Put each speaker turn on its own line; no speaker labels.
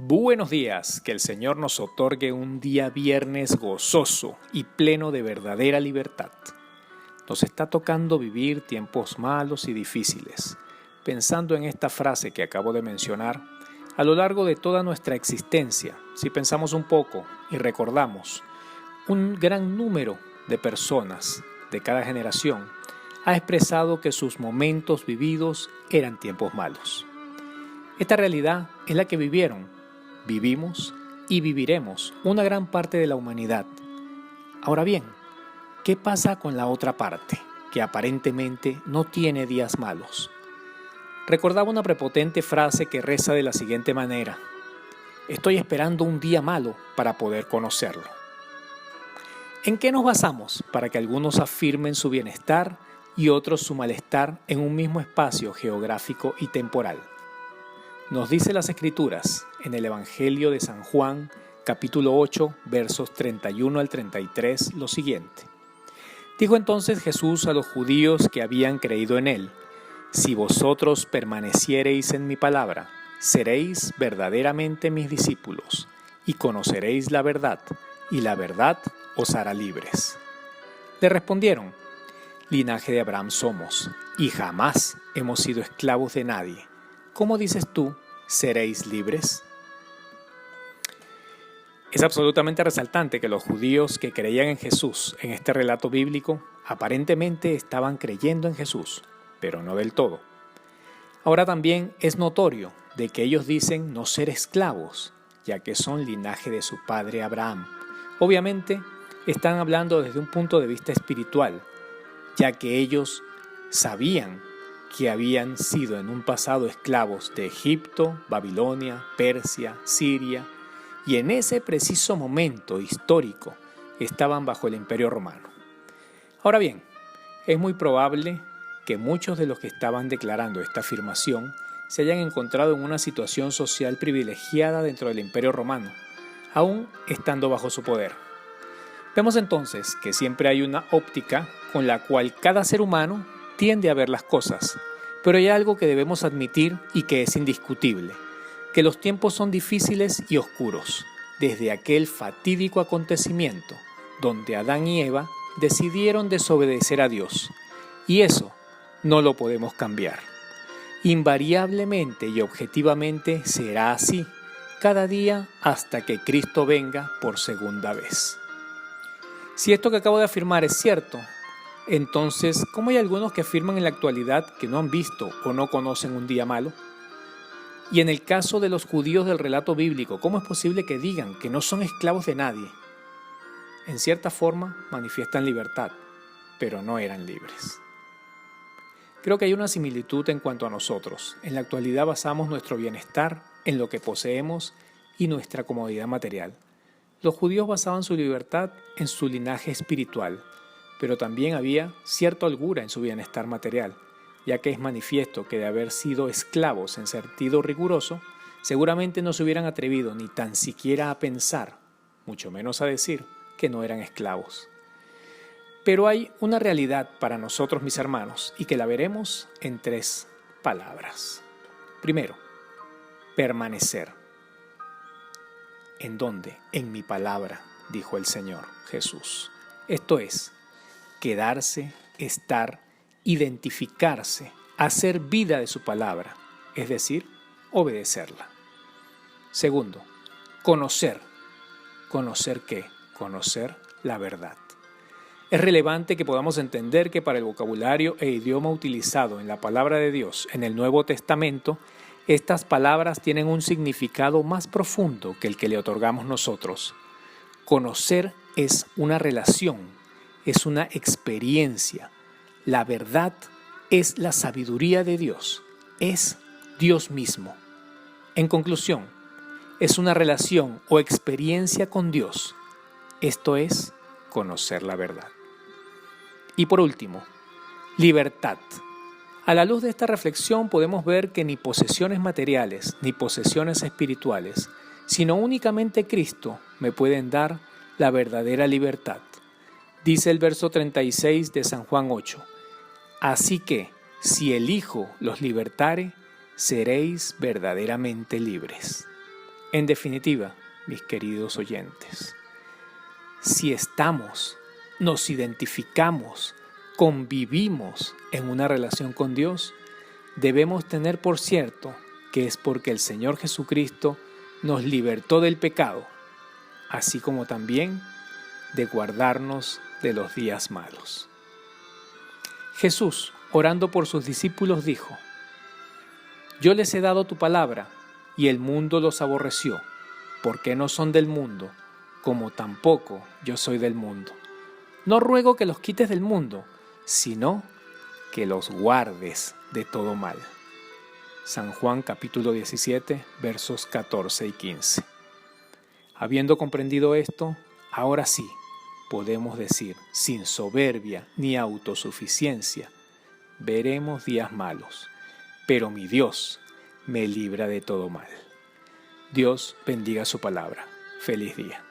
Buenos días, que el Señor nos otorgue un día viernes gozoso y pleno de verdadera libertad. Nos está tocando vivir tiempos malos y difíciles. Pensando en esta frase que acabo de mencionar, a lo largo de toda nuestra existencia, si pensamos un poco y recordamos, un gran número de personas de cada generación ha expresado que sus momentos vividos eran tiempos malos. Esta realidad es la que vivimos y viviremos una gran parte de la humanidad. Ahora bien, ¿qué pasa con la otra parte, que aparentemente no tiene días malos? Recordaba una prepotente frase que reza de la siguiente manera: estoy esperando un día malo para poder conocerlo. ¿En qué nos basamos para que algunos afirmen su bienestar y otros su malestar en un mismo espacio geográfico y temporal? Nos dice las Escrituras en el Evangelio de San Juan, capítulo 8, versos 31 al 33, lo siguiente. Dijo entonces Jesús a los judíos que habían creído en él: si vosotros permaneciereis en mi palabra, seréis verdaderamente mis discípulos, y conoceréis la verdad, y la verdad os hará libres. Le respondieron: linaje de Abraham somos, y jamás hemos sido esclavos de nadie. ¿Cómo dices tú, seréis libres? Es absolutamente resaltante que los judíos que creían en Jesús en este relato bíblico aparentemente estaban creyendo en Jesús, pero no del todo. Ahora también es notorio de que ellos dicen no ser esclavos, ya que son linaje de su padre Abraham. Obviamente están hablando desde un punto de vista espiritual, ya que ellos sabían que habían sido en un pasado esclavos de Egipto, Babilonia, Persia, Siria, y en ese preciso momento histórico estaban bajo el Imperio Romano. Ahora bien, es muy probable que muchos de los que estaban declarando esta afirmación se hayan encontrado en una situación social privilegiada dentro del Imperio Romano, aún estando bajo su poder. Vemos entonces que siempre hay una óptica con la cual cada ser humano tiende a ver las cosas, pero hay algo que debemos admitir y que es indiscutible, que los tiempos son difíciles y oscuros, desde aquel fatídico acontecimiento donde Adán y Eva decidieron desobedecer a Dios, y eso no lo podemos cambiar. Invariablemente y objetivamente será así, cada día hasta que Cristo venga por segunda vez. Si esto que acabo de afirmar es cierto, entonces, ¿cómo hay algunos que afirman en la actualidad que no han visto o no conocen un día malo? Y en el caso de los judíos del relato bíblico, ¿cómo es posible que digan que no son esclavos de nadie? En cierta forma, manifiestan libertad, pero no eran libres. Creo que hay una similitud en cuanto a nosotros. En la actualidad basamos nuestro bienestar en lo que poseemos y nuestra comodidad material. Los judíos basaban su libertad en su linaje espiritual, pero también había cierta holgura en su bienestar material, ya que es manifiesto que de haber sido esclavos en sentido riguroso, seguramente no se hubieran atrevido ni tan siquiera a pensar, mucho menos a decir, que no eran esclavos. Pero hay una realidad para nosotros, mis hermanos, y que la veremos en 3 palabras. Primero, permanecer. ¿En dónde? En mi palabra, dijo el Señor Jesús. Esto es, quedarse, estar, identificarse, hacer vida de su palabra, es decir, obedecerla. Segundo, conocer. ¿Conocer qué? Conocer la verdad. Es relevante que podamos entender que para el vocabulario e idioma utilizado en la palabra de Dios en el Nuevo Testamento, estas palabras tienen un significado más profundo que el que le otorgamos nosotros. Conocer es una relación, es una experiencia. La verdad es la sabiduría de Dios, es Dios mismo. En conclusión, es una relación o experiencia con Dios. Esto es conocer la verdad. Y por último, libertad. A la luz de esta reflexión podemos ver que ni posesiones materiales ni posesiones espirituales, sino únicamente Cristo me pueden dar la verdadera libertad. Dice el verso 36 de San Juan 8, así que, si el Hijo los libertare, seréis verdaderamente libres. En definitiva, mis queridos oyentes, si nos identificamos, convivimos en una relación con Dios, debemos tener por cierto que es porque el Señor Jesucristo nos libertó del pecado, así como también de guardarnos de los días malos. Jesús, orando por sus discípulos, dijo: Yo les he dado tu palabra, y el mundo los aborreció, porque no son del mundo, como tampoco yo soy del mundo. No ruego que los quites del mundo, sino que los guardes de todo mal. San Juan capítulo 17, versos 14 y 15. Habiendo comprendido esto, ahora sí, podemos decir, sin soberbia ni autosuficiencia, veremos días malos, pero mi Dios me libra de todo mal. Dios bendiga su palabra. Feliz día.